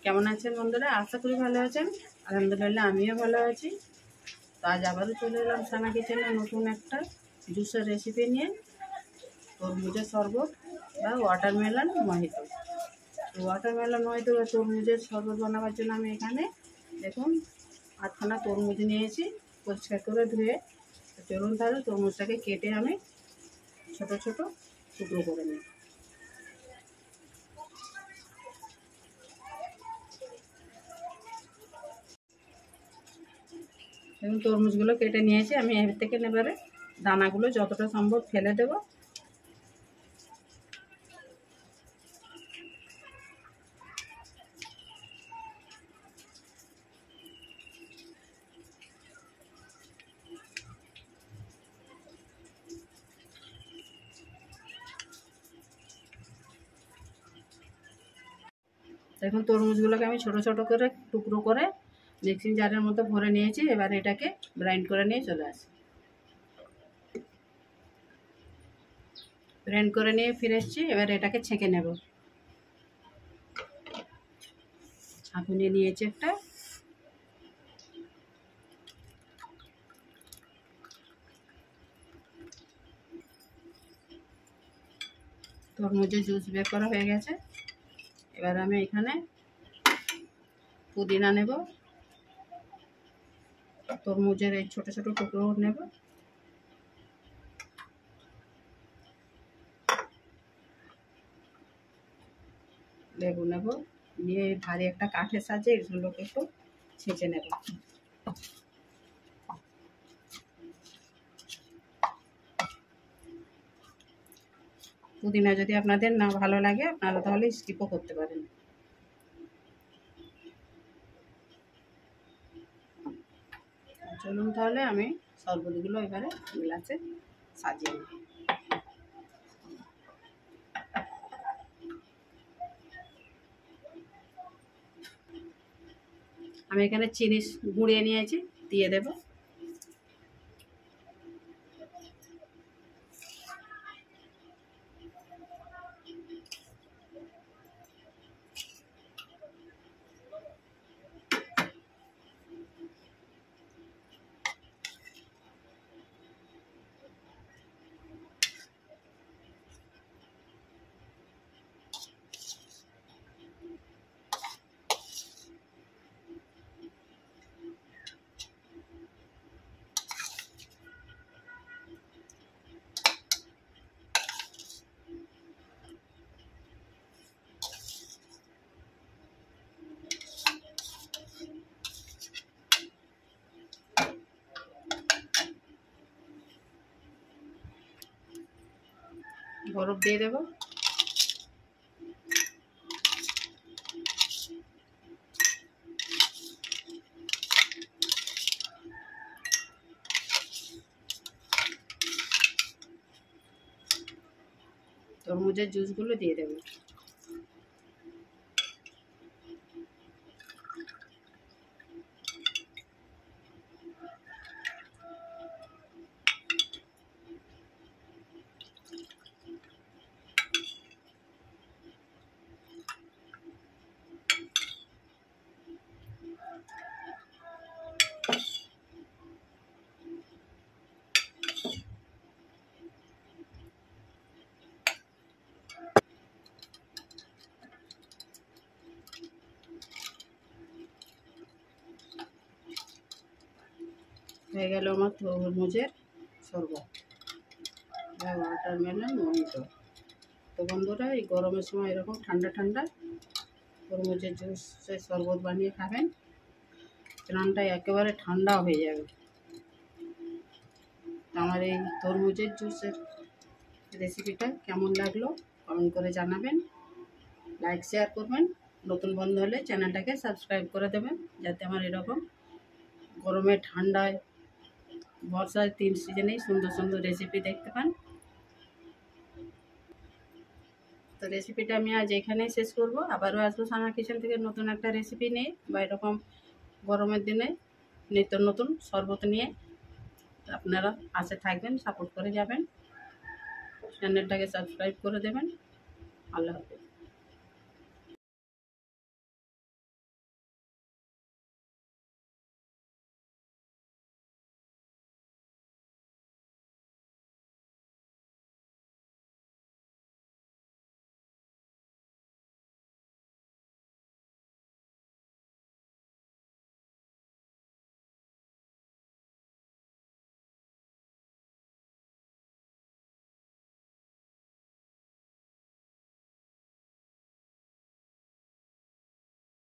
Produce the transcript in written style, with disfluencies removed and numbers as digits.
কেমন আছেন বন্ধুরা? আশা করি ভালো আছেন। আলহামদুলিল্লাহ আমিও ভালো আছি। তো আজ আবারও চলে এলাম সানা কিচেনে নতুন একটা জুসের রেসিপি নিয়ে, তরমুজের শরবত বা ওয়াটারমেলন মহিতো। তো ওয়াটারমেলন মহিতো বা তরমুজের শরবত বানাবার জন্য আমি এখানে দেখুন 8খানা তরমুজ নিয়েছি, পরিষ্কার করে ধুয়ে। চলুন তাহলে তরমুজটাকে কেটে আমি ছোট ছোট টুকরো করে নিই। এবং তরমুজগুলো কেটে নিয়েছি আমি। এর থেকে এবারে দানাগুলো যতটা সম্ভব ফেলে দেব। দেখুন তরমুজগুলোকে আমি ছোট ছোট করে টুকরো করে মিক্সিং জারের মধ্যে ভরে নিয়েছি। এবার এটাকে গ্রাইন্ড করে নিয়ে চলে আসি। গ্রাইন্ড করে নিয়ে ফিরে এসেছি। এবার এটাকে ছেঁকে নেব। ছাঁকুনি নিয়েছি একটা। তরমুজের জুস বের করা হয়ে গেছে। এবার আমি এখানে পুদিনা নেব, তরমুজের এই ছোট ছোট টুকরো নেব, লেবু নেব, নিয়ে ভারী একটা কাঠের সাহায্যে এগুলোকে একটু ছেঁচে নেব। পুদিনা যদি আপনাদের না ভালো লাগে আপনারা তাহলে স্কিপও করতে পারেন। চলুন তাহলে আমি শরবতগুলো এবারে গ্লাসে সাজিয়ে নিই। আমি এখানে চিনি গুঁড়িয়ে নিয়েছি, দিয়ে দেব। বরফ দিয়ে দেব। তরমুজের জুসগুলো দিয়ে দেব। হয়ে গেল আমার তরমুজের শরবত বা ওয়াটারমেলন মহিতো। তো বন্ধুরা এই গরমের সময় এরকম ঠান্ডা ঠান্ডা তরমুজের জুসের শরবত বানিয়ে খাবেন, প্রাণটা একেবারে ঠান্ডা হয়ে যাবে। আমার এই তরমুজের জুসের রেসিপিটা কেমন লাগলো কমেন্ট করে জানাবেন, লাইক শেয়ার করবেন। নতুন বন্ধু হলে চ্যানেলটাকে সাবস্ক্রাইব করে দেবেন, যাতে আমার এরকম গরমে ঠান্ডায় বর্ষায় 3 সিজনেই সুন্দর সুন্দর রেসিপি দেখতে পান। তো রেসিপিটা আমি আজ এখানেই শেষ করব। আবারও আসবো সানা কিচেন থেকে নতুন একটা রেসিপি নিয়ে, বা এরকম গরমের দিনে নিত্য নতুন শরবত নিয়ে। আপনারা পাশে থাকবেন, সাপোর্ট করে যাবেন, চ্যানেলটাকে সাবস্ক্রাইব করে দেবেন। আল্লাহ হাফেজ।